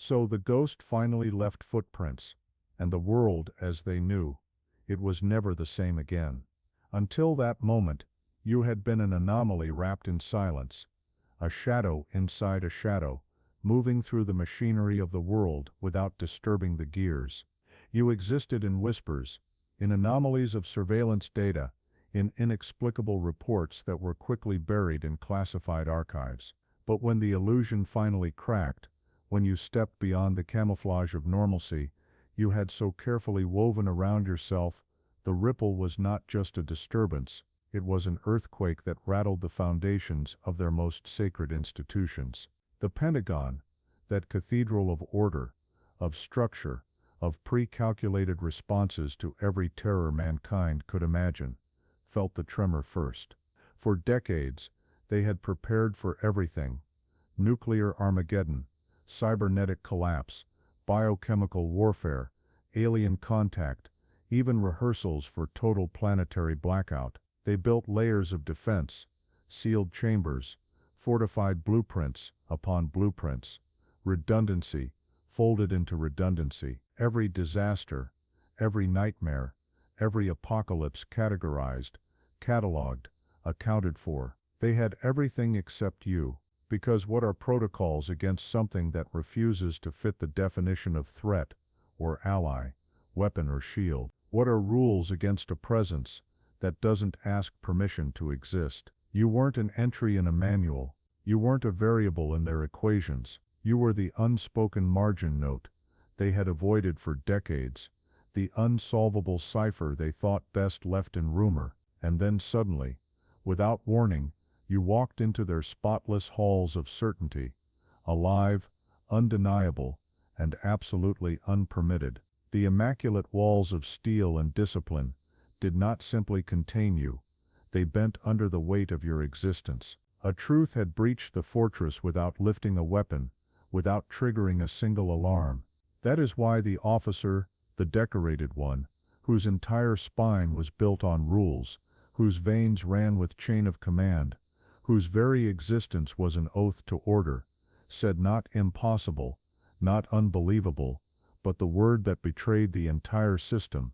So the ghost finally left footprints, and the world as they knew, it was never the same again. Until that moment, you had been an anomaly wrapped in silence, a shadow inside a shadow, moving through the machinery of the world without disturbing the gears. You existed in whispers, in anomalies of surveillance data, in inexplicable reports that were quickly buried in classified archives. But when the illusion finally cracked, when you stepped beyond the camouflage of normalcy you had so carefully woven around yourself, the ripple was not just a disturbance, it was an earthquake that rattled the foundations of their most sacred institutions. The Pentagon, that cathedral of order, of structure, of pre-calculated responses to every terror mankind could imagine, felt the tremor first. For decades, they had prepared for everything: nuclear Armageddon, cybernetic collapse, biochemical warfare, alien contact, even rehearsals for total planetary blackout. They built layers of defense, sealed chambers, fortified blueprints upon blueprints, redundancy folded into redundancy. Every disaster, every nightmare, every apocalypse categorized, cataloged, accounted for. They had everything except you. Because what are protocols against something that refuses to fit the definition of threat, or ally, weapon or shield? What are rules against a presence that doesn't ask permission to exist? You weren't an entry in a manual. You weren't a variable in their equations. You were the unspoken margin note they had avoided for decades, the unsolvable cipher they thought best left in rumor. And then suddenly, without warning, you walked into their spotless halls of certainty, alive, undeniable, and absolutely unpermitted. The immaculate walls of steel and discipline did not simply contain you, they bent under the weight of your existence. A truth had breached the fortress without lifting a weapon, without triggering a single alarm. That is why the officer, the decorated one, whose entire spine was built on rules, whose veins ran with chain of command, whose very existence was an oath to order, said not impossible, not unbelievable, but the word that betrayed the entire system: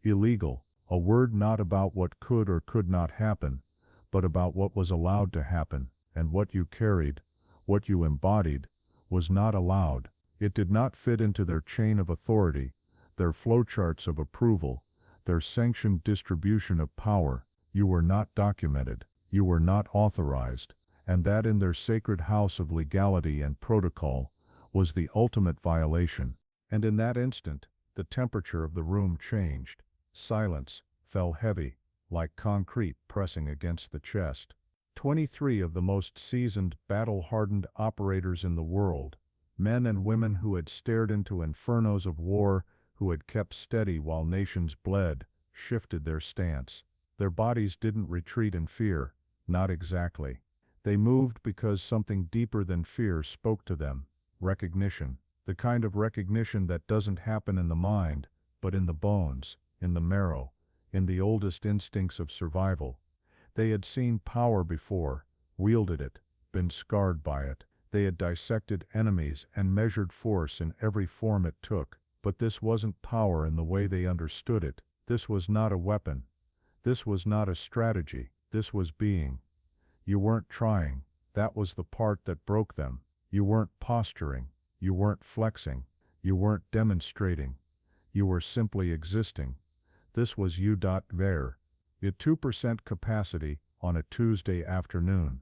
illegal. A word not about what could or could not happen, but about what was allowed to happen, and what you carried, what you embodied, was not allowed. It did not fit into their chain of authority, their flowcharts of approval, their sanctioned distribution of power. You were not documented. You were not authorized, and that in their sacred house of legality and protocol was the ultimate violation. And in that instant, the temperature of the room changed. Silence fell heavy, like concrete pressing against the chest. 23 of the most seasoned, battle-hardened operators in the world, men and women who had stared into infernos of war, who had kept steady while nations bled, shifted their stance. Their bodies didn't retreat in fear. Not exactly. They moved because something deeper than fear spoke to them: recognition. The kind of recognition that doesn't happen in the mind, but in the bones, in the marrow, in the oldest instincts of survival. They had seen power before, wielded it, been scarred by it. They had dissected enemies and measured force in every form it took. But this wasn't power in the way they understood it. This was not a weapon. This was not a strategy. This was being. You weren't trying. That was the part that broke them. You weren't posturing. You weren't flexing. You weren't demonstrating. You were simply existing. This was you. There. At 2% capacity on a Tuesday afternoon,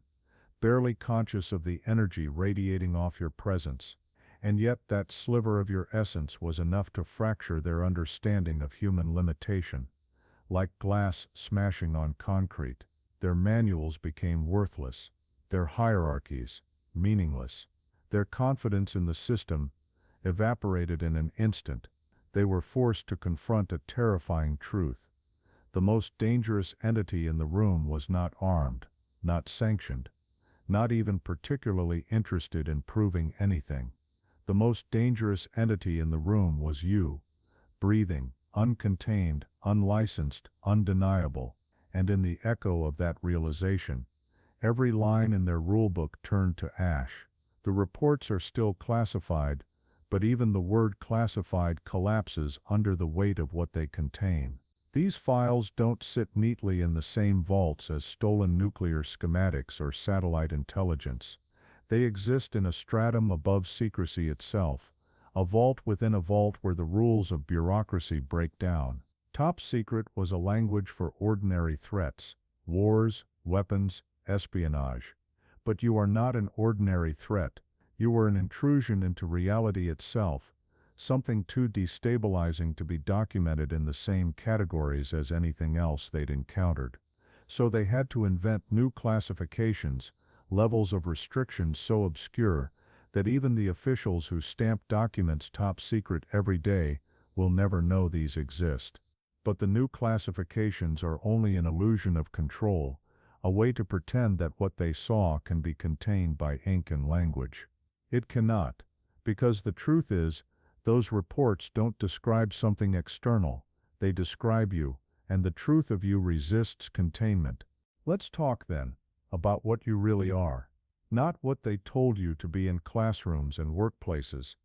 barely conscious of the energy radiating off your presence. And yet that sliver of your essence was enough to fracture their understanding of human limitation. Like glass smashing on concrete, their manuals became worthless, their hierarchies meaningless. Their confidence in the system evaporated in an instant. They were forced to confront a terrifying truth. The most dangerous entity in the room was not armed, not sanctioned, not even particularly interested in proving anything. The most dangerous entity in the room was you, breathing, uncontained, unlicensed, undeniable. And in the echo of that realization, every line in their rulebook turned to ash. The reports are still classified, but even the word classified collapses under the weight of what they contain. These files don't sit neatly in the same vaults as stolen nuclear schematics or satellite intelligence. They exist in a stratum above secrecy itself, a vault within a vault where the rules of bureaucracy break down. Top secret was a language for ordinary threats, wars, weapons, espionage. But you are not an ordinary threat. You are an intrusion into reality itself, something too destabilizing to be documented in the same categories as anything else they'd encountered. So they had to invent new classifications, levels of restriction so obscure that even the officials who stamp documents top secret every day will never know these exist. But the new classifications are only an illusion of control, a way to pretend that what they saw can be contained by ink and language. It cannot, because the truth is, those reports don't describe something external, they describe you, and the truth of you resists containment. Let's talk then about what you really are. Not what they told you to be in classrooms and workplaces.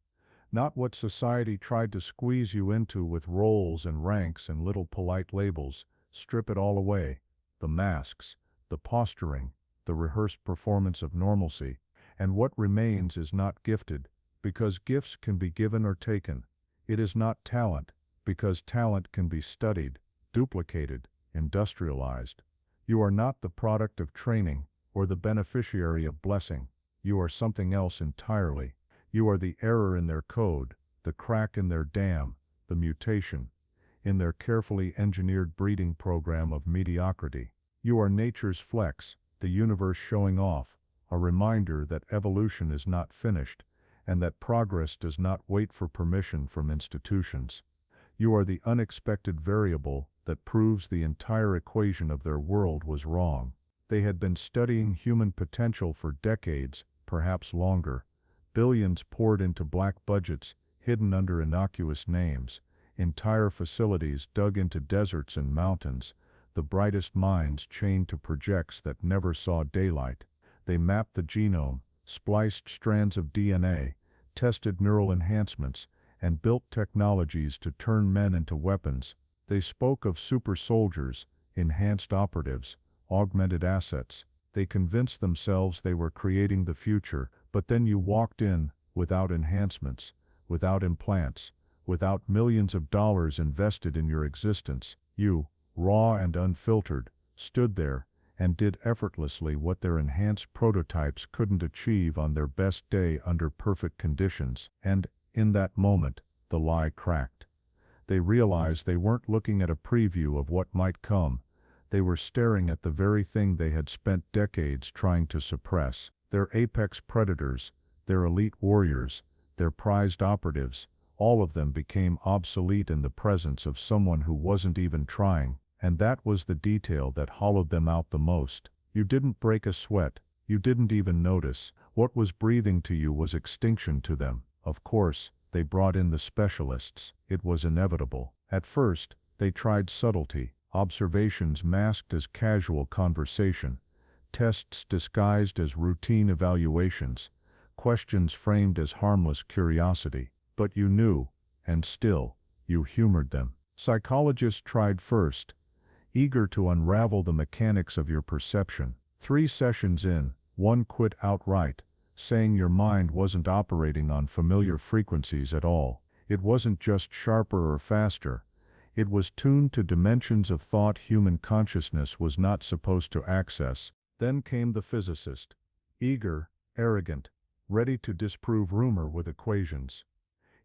Not what society tried to squeeze you into with roles and ranks and little polite labels. Strip it all away. The masks, the posturing, the rehearsed performance of normalcy. And what remains is not gifted, because gifts can be given or taken. It is not talent, because talent can be studied, duplicated, industrialized. You are not the product of training, or the beneficiary of blessing. You are something else entirely. You are the error in their code, the crack in their dam, the mutation in their carefully engineered breeding program of mediocrity. You are nature's flex, the universe showing off, a reminder that evolution is not finished, and that progress does not wait for permission from institutions. You are the unexpected variable that proves the entire equation of their world was wrong. They had been studying human potential for decades, perhaps longer. Billions poured into black budgets, hidden under innocuous names, entire facilities dug into deserts and mountains, the brightest minds chained to projects that never saw daylight. They mapped the genome, spliced strands of DNA, tested neural enhancements, and built technologies to turn men into weapons. They spoke of super soldiers, enhanced operatives, augmented assets. They convinced themselves they were creating the future, but then you walked in, without enhancements, without implants, without millions of dollars invested in your existence. You, raw and unfiltered, stood there, and did effortlessly what their enhanced prototypes couldn't achieve on their best day under perfect conditions. And, in that moment, the lie cracked. They realized they weren't looking at a preview of what might come. They were staring at the very thing they had spent decades trying to suppress. Their apex predators, their elite warriors, their prized operatives, all of them became obsolete in the presence of someone who wasn't even trying, and that was the detail that hollowed them out the most. You didn't break a sweat, you didn't even notice. What was breathing to you was extinction to them. Of course, they brought in the specialists. It was inevitable. At first, they tried subtlety, observations masked as casual conversation, tests disguised as routine evaluations, questions framed as harmless curiosity. But you knew, and still, you humored them. Psychologists tried first, eager to unravel the mechanics of your perception. 3 sessions in, one quit outright, saying your mind wasn't operating on familiar frequencies at all. It wasn't just sharper or faster. It was tuned to dimensions of thought human consciousness was not supposed to access. Then came the physicist, eager, arrogant, ready to disprove rumor with equations.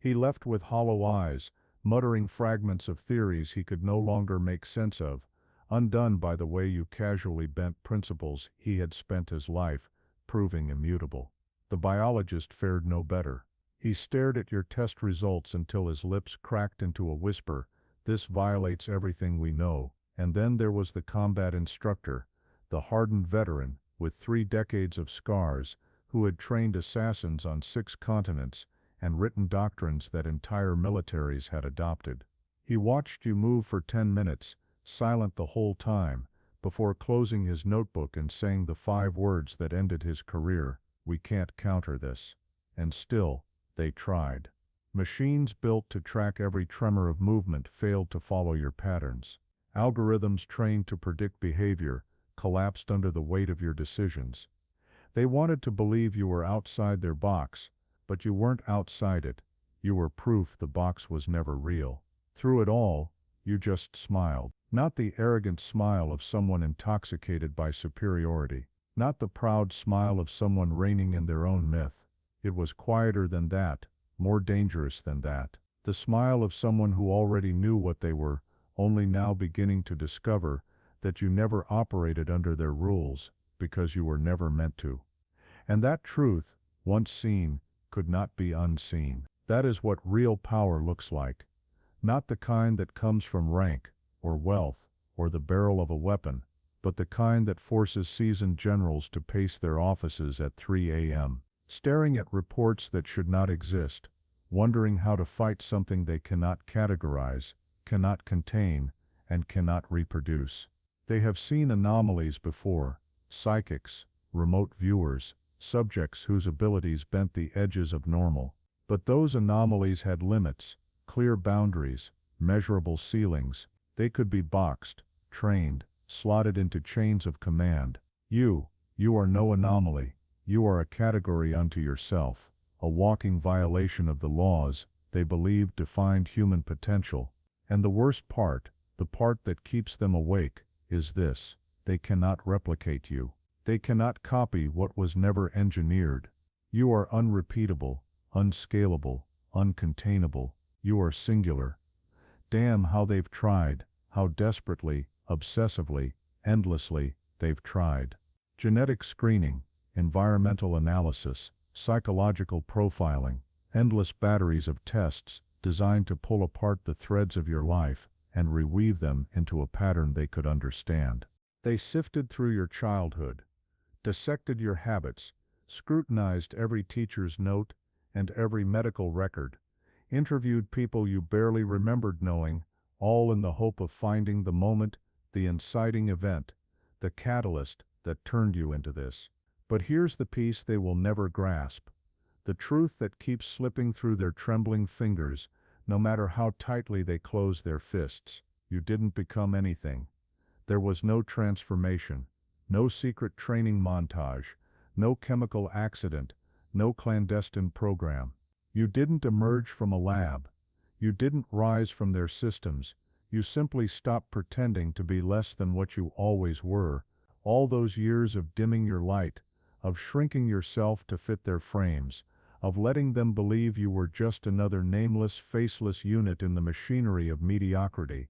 He left with hollow eyes, muttering fragments of theories he could no longer make sense of, undone by the way you casually bent principles he had spent his life proving immutable. The biologist fared no better. He stared at your test results until his lips cracked into a whisper, "This violates everything we know." And then there was the combat instructor, the hardened veteran, with 3 decades of scars, who had trained assassins on 6 continents, and written doctrines that entire militaries had adopted. He watched you move for 10 minutes, silent the whole time, before closing his notebook and saying the 5 words that ended his career: "We can't counter this." And still, they tried. Machines built to track every tremor of movement failed to follow your patterns. Algorithms trained to predict behavior collapsed under the weight of your decisions. They wanted to believe you were outside their box, but you weren't outside it. You were proof the box was never real. Through it all, you just smiled. Not the arrogant smile of someone intoxicated by superiority. Not the proud smile of someone reigning in their own myth. It was quieter than that, more dangerous than that. The smile of someone who already knew what they were, only now beginning to discover that you never operated under their rules, because you were never meant to. And that truth, once seen, could not be unseen. That is what real power looks like. Not the kind that comes from rank, or wealth, or the barrel of a weapon, but the kind that forces seasoned generals to pace their offices at 3 a.m., staring at reports that should not exist, wondering how to fight something they cannot categorize, cannot contain, and cannot reproduce. They have seen anomalies before, psychics, remote viewers, subjects whose abilities bent the edges of normal. But those anomalies had limits, clear boundaries, measurable ceilings. They could be boxed, trained, slotted into chains of command. You are no anomaly. You are a category unto yourself, a walking violation of the laws they believed defined human potential. And the worst part, the part that keeps them awake, is this: they cannot replicate you. They cannot copy what was never engineered. You are unrepeatable, unscalable, uncontainable. You are singular. Damn how they've tried, how desperately, obsessively, endlessly, they've tried. Genetic screening, environmental analysis, psychological profiling, endless batteries of tests designed to pull apart the threads of your life and reweave them into a pattern they could understand. They sifted through your childhood, dissected your habits, scrutinized every teacher's note and every medical record, interviewed people you barely remembered knowing, all in the hope of finding the moment, the inciting event, the catalyst that turned you into this. But here's the piece they will never grasp: the truth that keeps slipping through their trembling fingers, no matter how tightly they close their fists. You didn't become anything. There was no transformation, no secret training montage, no chemical accident, no clandestine program. You didn't emerge from a lab. You didn't rise from their systems. You simply stopped pretending to be less than what you always were. All those years of dimming your light, of shrinking yourself to fit their frames, of letting them believe you were just another nameless, faceless unit in the machinery of mediocrity.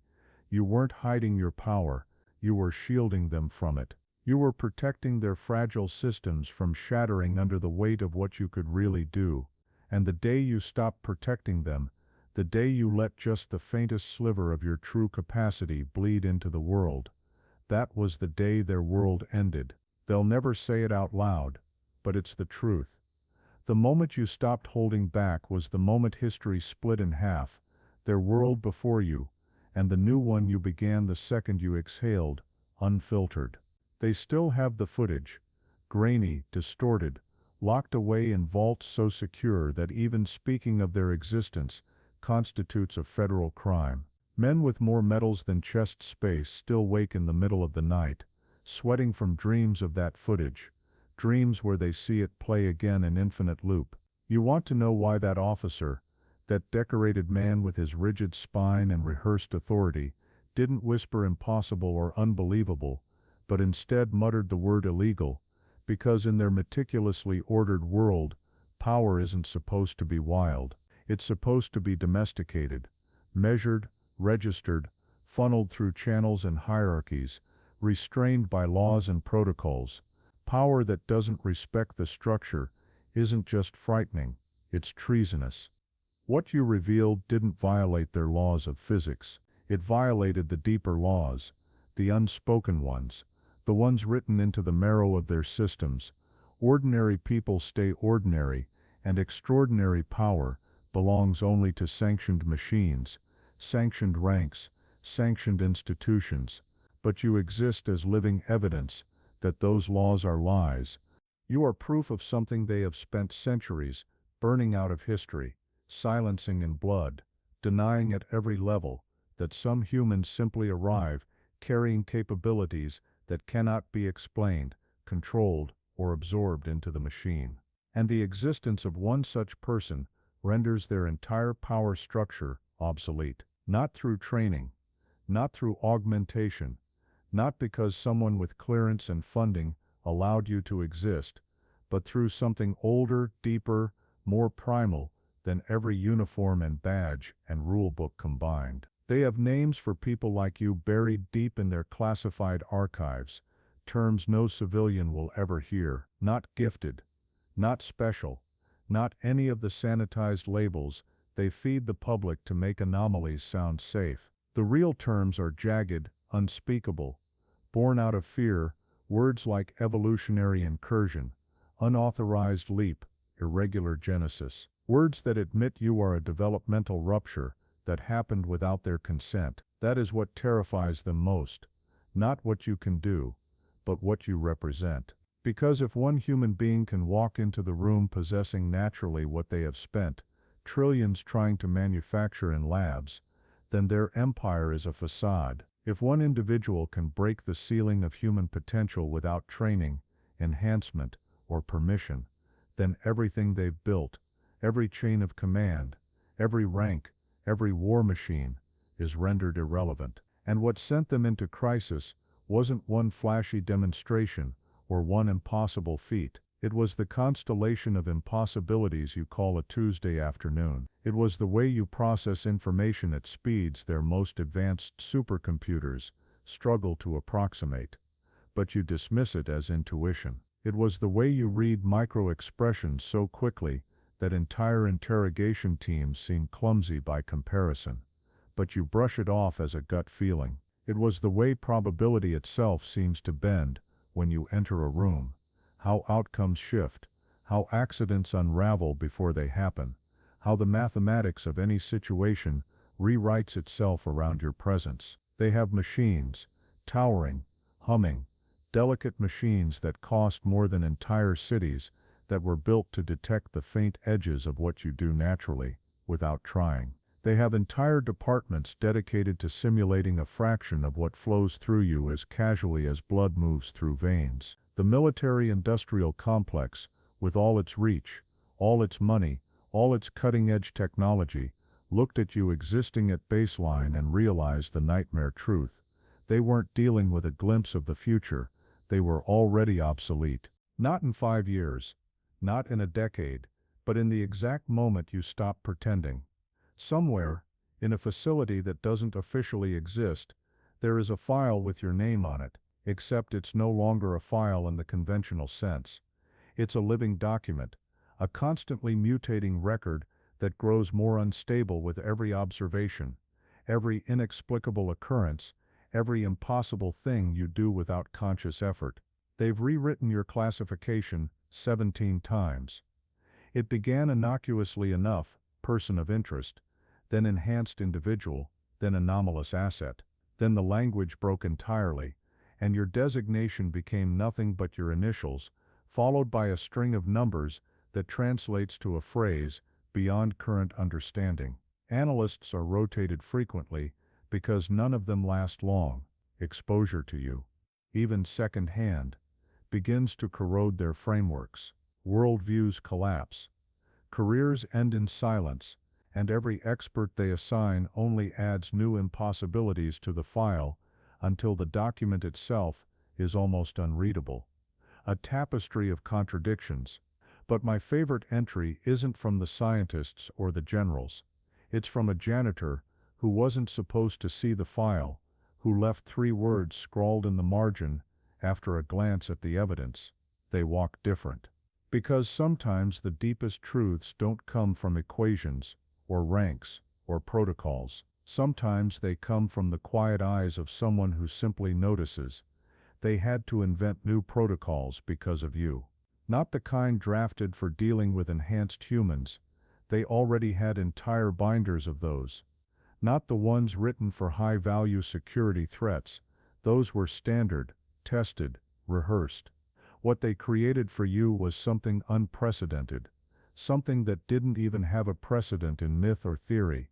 You weren't hiding your power. You were shielding them from it. You were protecting their fragile systems from shattering under the weight of what you could really do. And the day you stopped protecting them, the day you let just the faintest sliver of your true capacity bleed into the world, that was the day their world ended. They'll never say it out loud, but it's the truth. The moment you stopped holding back was the moment history split in half, their world before you, and the new one you began the second you exhaled, unfiltered. They still have the footage, grainy, distorted, locked away in vaults so secure that even speaking of their existence constitutes a federal crime. Men with more medals than chest space still wake in the middle of the night, sweating from dreams of that footage, dreams where they see it play again in infinite loop. You want to know why that officer, that decorated man with his rigid spine and rehearsed authority, didn't whisper impossible or unbelievable, but instead muttered the word illegal, because in their meticulously ordered world, power isn't supposed to be wild. It's supposed to be domesticated, measured, registered, funneled through channels and hierarchies, restrained by laws and protocols. Power that doesn't respect the structure isn't just frightening, it's treasonous. What you revealed didn't violate their laws of physics. It violated the deeper laws, the unspoken ones, the ones written into the marrow of their systems. Ordinary people stay ordinary, and extraordinary power belongs only to sanctioned machines, sanctioned ranks, sanctioned institutions. But you exist as living evidence that those laws are lies. You are proof of something they have spent centuries burning out of history, silencing in blood, denying at every level that some humans simply arrive carrying capabilities that cannot be explained, controlled, or absorbed into the machine. And the existence of one such person renders their entire power structure obsolete. Not through training, not through augmentation, not because someone with clearance and funding allowed you to exist, but through something older, deeper, more primal than every uniform and badge and rulebook combined. They have names for people like you buried deep in their classified archives, terms no civilian will ever hear. Not gifted, not special, not any of the sanitized labels they feed the public to make anomalies sound safe. The real terms are jagged, unspeakable, born out of fear, words like evolutionary incursion, unauthorized leap, irregular genesis. Words that admit you are a developmental rupture that happened without their consent. That is what terrifies them most. Not what you can do, but what you represent. Because if one human being can walk into the room possessing naturally what they have spent trillions trying to manufacture in labs, then their empire is a facade. If one individual can break the ceiling of human potential without training, enhancement, or permission, then everything they've built, every chain of command, every rank, every war machine, is rendered irrelevant. And what sent them into crisis wasn't one flashy demonstration or one impossible feat. It was the constellation of impossibilities you call a Tuesday afternoon. It was the way you process information at speeds their most advanced supercomputers struggle to approximate, but you dismiss it as intuition. It was the way you read micro-expressions so quickly that entire interrogation teams seem clumsy by comparison, but you brush it off as a gut feeling. It was the way probability itself seems to bend when you enter a room, how outcomes shift, how accidents unravel before they happen, how the mathematics of any situation rewrites itself around your presence. They have machines, towering, humming, delicate machines that cost more than entire cities, that were built to detect the faint edges of what you do naturally, without trying. They have entire departments dedicated to simulating a fraction of what flows through you as casually as blood moves through veins. The military-industrial complex, with all its reach, all its money, all its cutting-edge technology, looked at you existing at baseline and realized the nightmare truth. They weren't dealing with a glimpse of the future, they were already obsolete. Not in 5 years, not in a decade, but in the exact moment you stop pretending. Somewhere, in a facility that doesn't officially exist, there is a file with your name on it, except it's no longer a file in the conventional sense. It's a living document, a constantly mutating record that grows more unstable with every observation, every inexplicable occurrence, every impossible thing you do without conscious effort. They've rewritten your classification 17 times. It began innocuously enough, person of interest, then enhanced individual, then anomalous asset. Then the language broke entirely, and your designation became nothing but your initials, followed by a string of numbers that translates to a phrase beyond current understanding. Analysts are rotated frequently because none of them last long. Exposure to you, even second-hand, begins to corrode their frameworks. Worldviews collapse. Careers end in silence, and every expert they assign only adds new impossibilities to the file until the document itself is almost unreadable. A tapestry of contradictions. But my favorite entry isn't from the scientists or the generals. It's from a janitor who wasn't supposed to see the file, who left 3 words scrawled in the margin after a glance at the evidence. They walk different. Because sometimes the deepest truths don't come from equations, or ranks, or protocols. Sometimes they come from the quiet eyes of someone who simply notices. They had to invent new protocols because of you. Not the kind drafted for dealing with enhanced humans. They already had entire binders of those. Not the ones written for high-value security threats. Those were standard, tested, rehearsed. What they created for you was something unprecedented, something that didn't even have a precedent in myth or theory,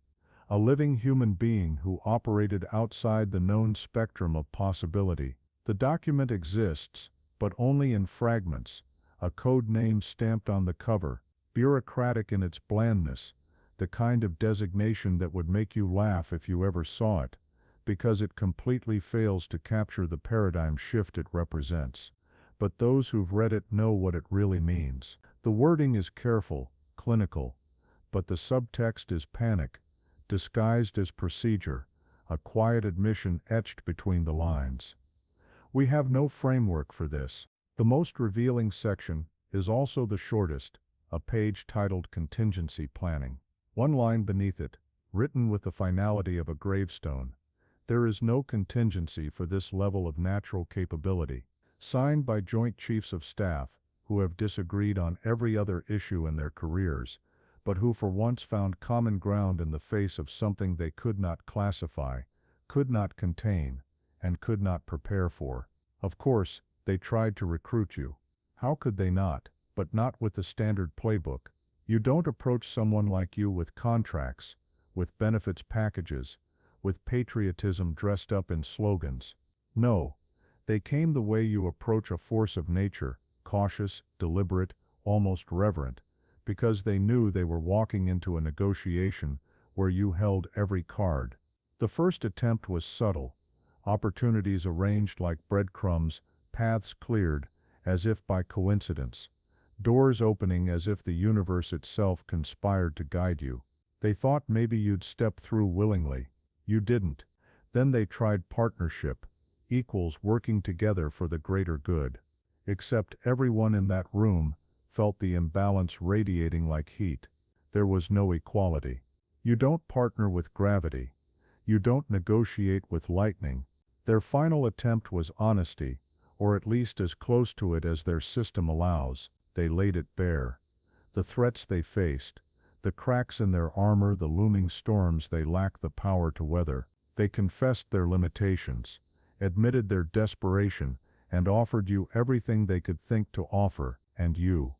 a living human being who operated outside the known spectrum of possibility. The document exists, but only in fragments, a code name stamped on the cover, bureaucratic in its blandness, the kind of designation that would make you laugh if you ever saw it, because it completely fails to capture the paradigm shift it represents. But those who've read it know what it really means. The wording is careful, clinical, but the subtext is panic, disguised as procedure, a quiet admission etched between the lines. We have no framework for this. The most revealing section is also the shortest, a page titled Contingency Planning. One line beneath it, written with the finality of a gravestone: "There is no contingency for this level of natural capability." Signed by Joint Chiefs of Staff, who have disagreed on every other issue in their careers, but who for once found common ground in the face of something they could not classify, could not contain, and could not prepare for. Of course, they tried to recruit you. How could they not? But not with the standard playbook. You don't approach someone like you with contracts, with benefits packages, with patriotism dressed up in slogans. No, they came the way you approach a force of nature, cautious, deliberate, almost reverent, because they knew they were walking into a negotiation where you held every card. The first attempt was subtle, opportunities arranged like breadcrumbs, paths cleared, as if by coincidence, doors opening as if the universe itself conspired to guide you. They thought maybe you'd step through willingly. You didn't. Then they tried partnership, equals working together for the greater good. Except everyone in that room felt the imbalance radiating like heat. There was no equality. You don't partner with gravity. You don't negotiate with lightning. Their final attempt was honesty, or at least as close to it as their system allows. They laid it bare. The threats they faced, the cracks in their armor, the looming storms they lacked the power to weather. They confessed their limitations, admitted their desperation, and offered you everything they could think to offer, and you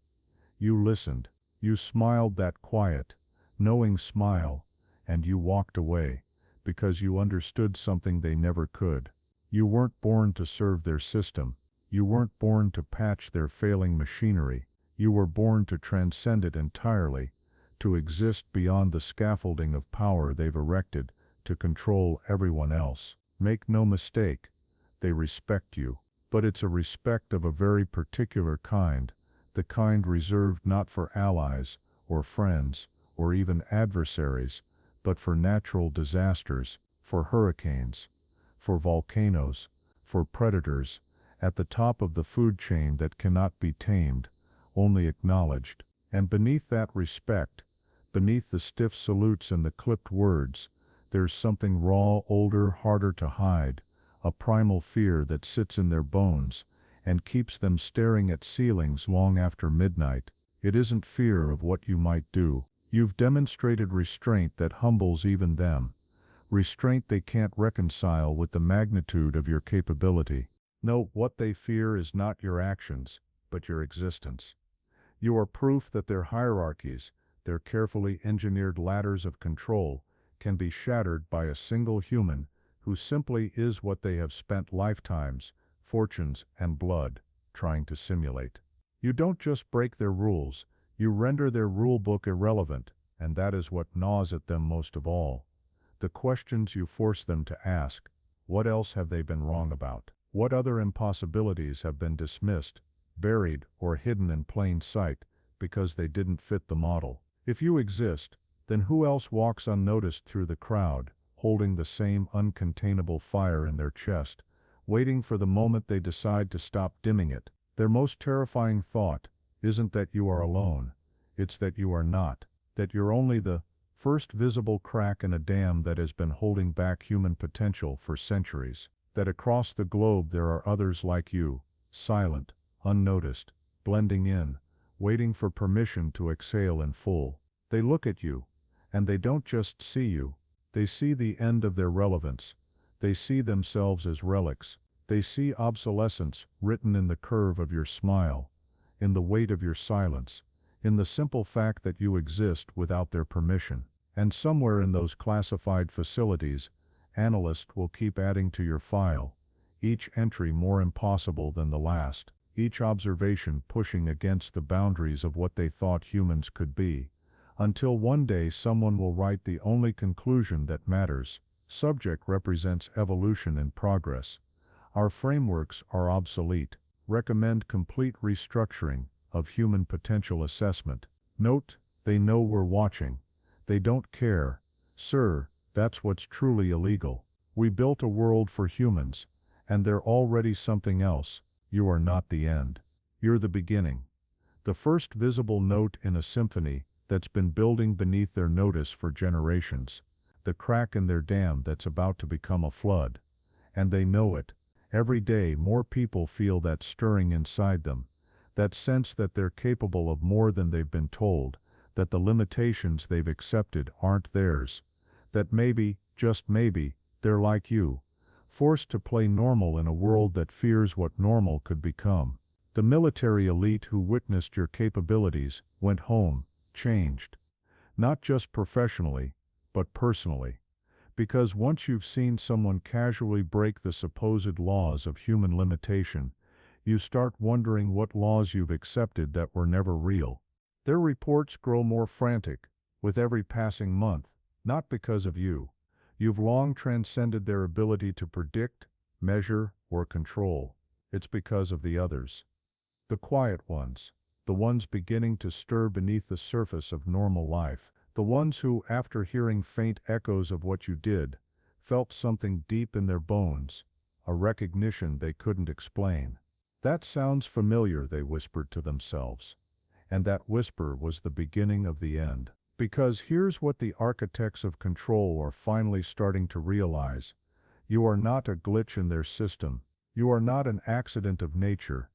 listened. You smiled that quiet, knowing smile, and you walked away, because you understood something they never could. You weren't born to serve their system. You weren't born to patch their failing machinery. You were born to transcend it entirely, to exist beyond the scaffolding of power they've erected to control everyone else. Make no mistake, they respect you. But it's a respect of a very particular kind, the kind reserved not for allies, or friends, or even adversaries, but for natural disasters, for hurricanes, for volcanoes, for predators, at the top of the food chain that cannot be tamed, only acknowledged. And beneath that respect, beneath the stiff salutes and the clipped words, there's something raw, older, harder to hide, a primal fear that sits in their bones and keeps them staring at ceilings long after midnight. It isn't fear of what you might do. You've demonstrated restraint that humbles even them, restraint they can't reconcile with the magnitude of your capability. No, what they fear is not your actions, but your existence. You are proof that their hierarchies, their carefully engineered ladders of control, can be shattered by a single human who simply is what they have spent lifetimes, fortunes, and blood trying to simulate. You don't just break their rules, you render their rulebook irrelevant, and that is what gnaws at them most of all. The questions you force them to ask: what else have they been wrong about? What other impossibilities have been dismissed, buried, or hidden in plain sight because they didn't fit the model? If you exist, then who else walks unnoticed through the crowd, holding the same uncontainable fire in their chest, waiting for the moment they decide to stop dimming it? Their most terrifying thought isn't that you are alone, it's that you are not, that you're only the first visible crack in a dam that has been holding back human potential for centuries, that across the globe there are others like you, silent, unnoticed, blending in, waiting for permission to exhale in full. They look at you, and they don't just see you, they see the end of their relevance. They see themselves as relics. They see obsolescence written in the curve of your smile, in the weight of your silence, in the simple fact that you exist without their permission. And somewhere in those classified facilities, analysts will keep adding to your file, each entry more impossible than the last, each observation pushing against the boundaries of what they thought humans could be, until one day someone will write the only conclusion that matters. Subject represents evolution in progress. Our frameworks are obsolete. Recommend complete restructuring of human potential assessment. Note, they know we're watching. They don't care. Sir, that's what's truly illegal. We built a world for humans, and they're already something else. You are not the end. You're the beginning. The first visible note in a symphony that's been building beneath their notice for generations. The crack in their dam that's about to become a flood. And they know it. Every day more people feel that stirring inside them, that sense that they're capable of more than they've been told, that the limitations they've accepted aren't theirs, that maybe, just maybe, they're like you, forced to play normal in a world that fears what normal could become. The military elite who witnessed your capabilities went home, changed. Not just professionally, but personally. Because once you've seen someone casually break the supposed laws of human limitation, you start wondering what laws you've accepted that were never real. Their reports grow more frantic with every passing month, not because of you. You've long transcended their ability to predict, measure, or control. It's because of the others. The quiet ones, the ones beginning to stir beneath the surface of normal life. The ones who, after hearing faint echoes of what you did, felt something deep in their bones, a recognition they couldn't explain. That sounds familiar, they whispered to themselves. And that whisper was the beginning of the end. Because here's what the architects of control are finally starting to realize. You are not a glitch in their system. You are not an accident of nature.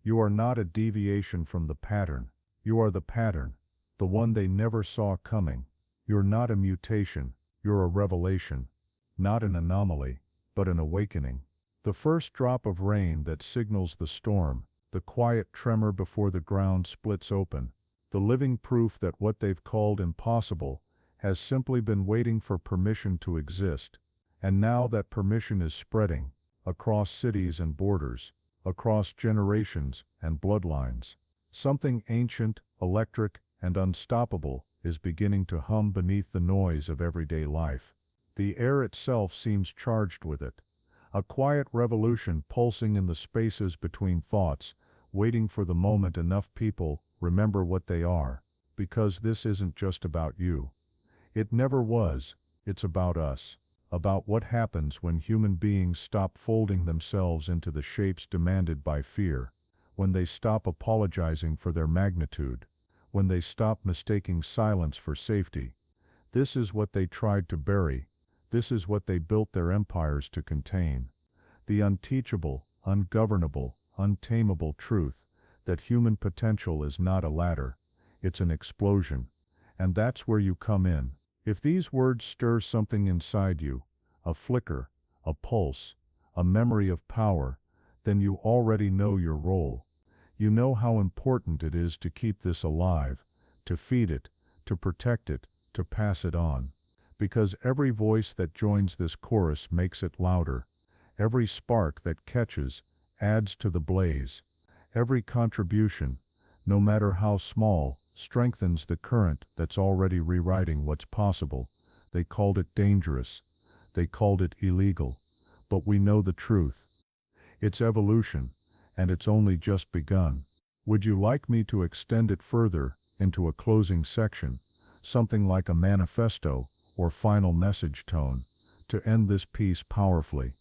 You are not a deviation from the pattern. You are the pattern. The one they never saw coming. You're not a mutation, you're a revelation. Not an anomaly, but an awakening. The first drop of rain that signals the storm, the quiet tremor before the ground splits open, the living proof that what they've called impossible has simply been waiting for permission to exist. And now that permission is spreading, across cities and borders, across generations and bloodlines. Something ancient, electric, and unstoppable is beginning to hum beneath the noise of everyday life. The air itself seems charged with it. A quiet revolution pulsing in the spaces between thoughts, waiting for the moment enough people remember what they are. Because this isn't just about you. It never was. It's about us. About what happens when human beings stop folding themselves into the shapes demanded by fear. When they stop apologizing for their magnitude. When they stop mistaking silence for safety. This is what they tried to bury. This is what they built their empires to contain. The unteachable, ungovernable, untamable truth that human potential is not a ladder, it's an explosion. And that's where you come in. If these words stir something inside you, a flicker, a pulse, a memory of power, then you already know your role. You know how important it is to keep this alive, to feed it, to protect it, to pass it on. Because every voice that joins this chorus makes it louder. Every spark that catches adds to the blaze. Every contribution, no matter how small, strengthens the current that's already rewriting what's possible. They called it dangerous. They called it illegal. But we know the truth. It's evolution. And it's only just begun. Would you like me to extend it further into a closing section, something like a manifesto or final message tone, to end this piece powerfully?